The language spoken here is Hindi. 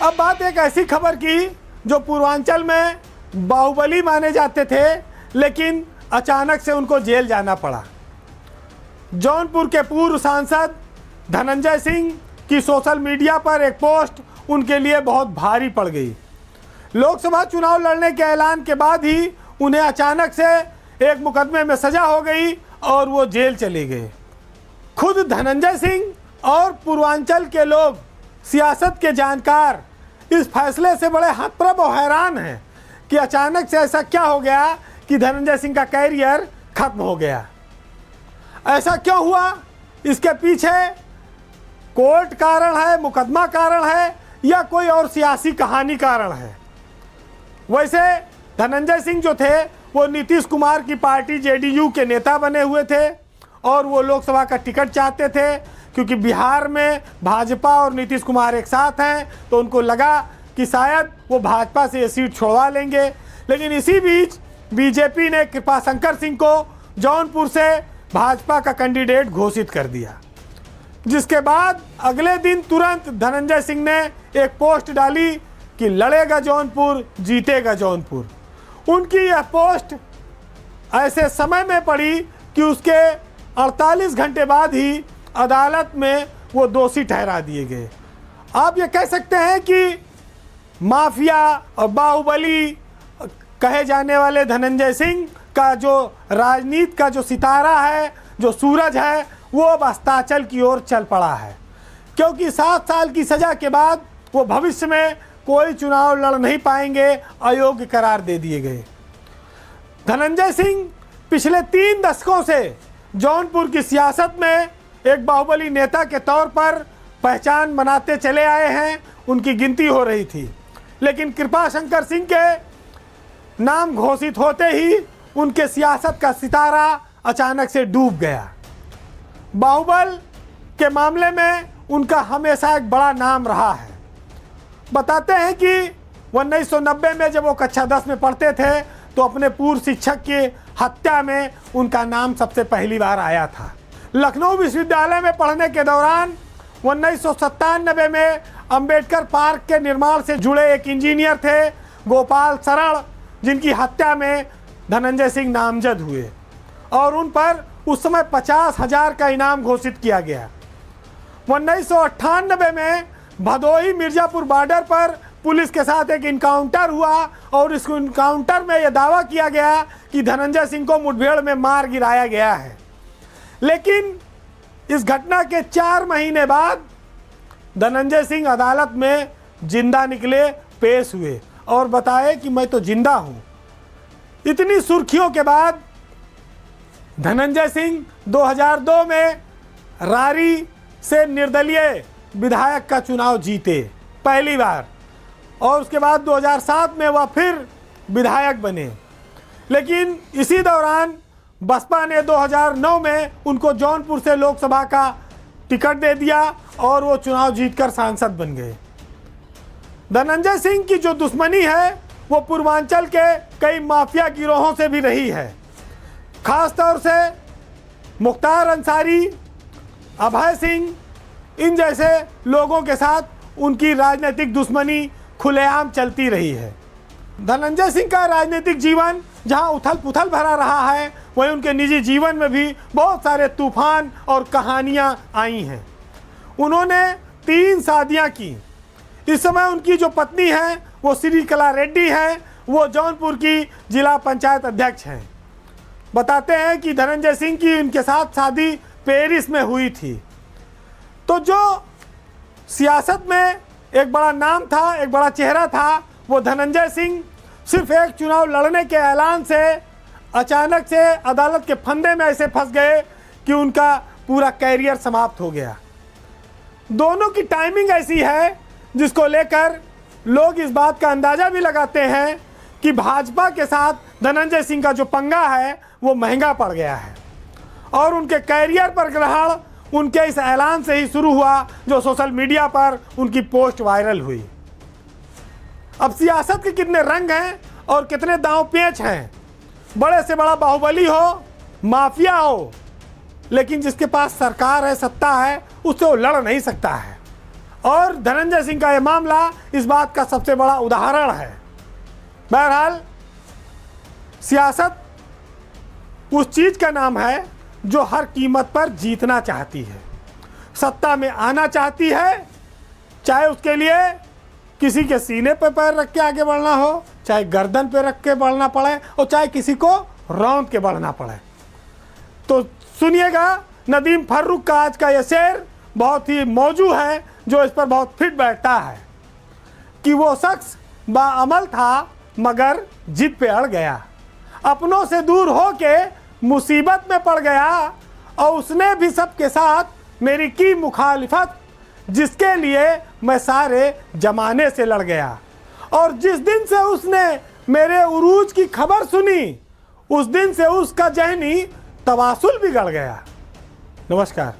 अब बात एक ऐसी खबर की जो पूर्वांचल में बाहुबली माने जाते थे, लेकिन अचानक से उनको जेल जाना पड़ा। जौनपुर के पूर्व सांसद धनंजय सिंह की सोशल मीडिया पर एक पोस्ट उनके लिए बहुत भारी पड़ गई। लोकसभा चुनाव लड़ने के ऐलान के बाद ही उन्हें अचानक से एक मुकदमे में सजा हो गई और वो जेल चले गए। खुद धनंजय सिंह और पूर्वांचल के लोग, सियासत के जानकार इस फैसले से बड़े हतप्रभ और हैरान हैं कि अचानक से ऐसा क्या हो गया कि धनंजय सिंह का कैरियर खत्म हो गया। ऐसा क्यों हुआ? इसके पीछे कोर्ट कारण है, मुकदमा कारण है, या कोई और सियासी कहानी कारण है? वैसे धनंजय सिंह जो थे वो नीतीश कुमार की पार्टी जेडीयू के नेता बने हुए थे और वो लोकसभा का टिकट चाहते थे, क्योंकि बिहार में भाजपा और नीतीश कुमार एक साथ हैं, तो उनको लगा कि शायद वो भाजपा से ये सीट छोड़वा लेंगे। लेकिन इसी बीच बीजेपी ने कृपाशंकर सिंह को जौनपुर से भाजपा का कैंडिडेट घोषित कर दिया, जिसके बाद अगले दिन तुरंत धनंजय सिंह ने एक पोस्ट डाली कि लड़ेगा जौनपुर, जीतेगा जौनपुर। उनकी यह पोस्ट ऐसे समय में पड़ी कि उसके 48 घंटे बाद ही अदालत में वो दोषी ठहरा दिए गए। आप ये कह सकते हैं कि माफिया और बाहुबली कहे जाने वाले धनंजय सिंह का जो राजनीति का जो सितारा है, जो सूरज है, वो अब अस्ताचल की ओर चल पड़ा है, क्योंकि 7 साल की सज़ा के बाद वो भविष्य में कोई चुनाव लड़ नहीं पाएंगे, अयोग्य करार दे दिए गए। धनंजय सिंह पिछले 3 दशकों से जौनपुर की सियासत में एक बाहुबली नेता के तौर पर पहचान बनाते चले आए हैं, उनकी गिनती हो रही थी। लेकिन कृपाशंकर सिंह के नाम घोषित होते ही उनके सियासत का सितारा अचानक से डूब गया। बाहुबल के मामले में उनका हमेशा एक बड़ा नाम रहा है। बताते हैं कि 1990 में जब वो कक्षा 10 में पढ़ते थे तो अपने पूर्व शिक्षक की हत्या में उनका नाम सबसे पहली बार आया था। लखनऊ विश्वविद्यालय में पढ़ने के दौरान 1997 में अंबेडकर पार्क के निर्माण से जुड़े एक इंजीनियर थे गोपाल शरण, जिनकी हत्या में धनंजय सिंह नामजद हुए और उन पर उस समय 50,000 का इनाम घोषित किया गया। 1998 में भदोही मिर्जापुर बॉर्डर पर पुलिस के साथ एक इनकाउंटर हुआ और इस इनकाउंटर में यह दावा किया गया कि धनंजय सिंह को मुठभेड़ में मार गिराया गया है। लेकिन इस घटना के 4 महीने बाद धनंजय सिंह अदालत में जिंदा निकले, पेश हुए और बताए कि मैं तो जिंदा हूं। इतनी सुर्खियों के बाद धनंजय सिंह 2002 में रारी से निर्दलीय विधायक का चुनाव जीते पहली बार, और उसके बाद 2007 में वह फिर विधायक बने। लेकिन इसी दौरान बसपा ने 2009 में उनको जौनपुर से लोकसभा का टिकट दे दिया और वो चुनाव जीतकर सांसद बन गए। धनंजय सिंह की जो दुश्मनी है वो पूर्वांचल के कई माफिया गिरोहों से भी रही है। खास तौर से मुख्तार अंसारी, अभय सिंह, इन जैसे लोगों के साथ उनकी राजनीतिक दुश्मनी खुलेआम चलती रही है। धनंजय सिंह का राजनीतिक जीवन जहां उथल पुथल भरा रहा है, वहीं उनके निजी जीवन में भी बहुत सारे तूफान और कहानियां आई हैं। उन्होंने 3 शादियां की। इस समय उनकी जो पत्नी है वो श्रीकला रेड्डी है, वो जौनपुर की जिला पंचायत अध्यक्ष हैं। बताते हैं कि धनंजय सिंह की उनके साथ शादी पेरिस में हुई थी। तो जो सियासत में एक बड़ा नाम था, एक बड़ा चेहरा था, वो धनंजय सिंह सिर्फ एक चुनाव लड़ने के ऐलान से अचानक से अदालत के फंदे में ऐसे फंस गए कि उनका पूरा कैरियर समाप्त हो गया। दोनों की टाइमिंग ऐसी है जिसको लेकर लोग इस बात का अंदाज़ा भी लगाते हैं कि भाजपा के साथ धनंजय सिंह का जो पंगा है वो महंगा पड़ गया है और उनके कैरियर पर ग्रहण उनके इस ऐलान से ही शुरू हुआ जो सोशल मीडिया पर उनकी पोस्ट वायरल हुई। अब सियासत के कितने रंग हैं और कितने दांव पेच हैं। बड़े से बड़ा बाहुबली हो, माफिया हो, लेकिन जिसके पास सरकार है, सत्ता है, उससे वो लड़ नहीं सकता है। और धनंजय सिंह का यह मामला इस बात का सबसे बड़ा उदाहरण है। बहरहाल सियासत उस चीज़ का नाम है जो हर कीमत पर जीतना चाहती है, सत्ता में आना चाहती है, चाहे उसके लिए किसी के सीने पर पैर रख के आगे बढ़ना हो, चाहे गर्दन पे रख के बढ़ना पड़े और चाहे किसी को रौंद के बढ़ना पड़े। तो सुनिएगा नदीम फर्रुख का आज का यह शेर बहुत ही मौजू है, जो इस पर बहुत फिट बैठता है कि वो शख्स बाअमल था मगर जिद पे अड़ गया, अपनों से दूर होके मुसीबत में पड़ गया और उसने भी सबके साथ मेरी की मुखालिफत, जिसके लिए मैं सारे जमाने से लड़ गया। और जिस दिन से उसने मेरे उरूज की खबर सुनी, उस दिन से उसका जहनी तवासुल बिगड़ गया। नमस्कार।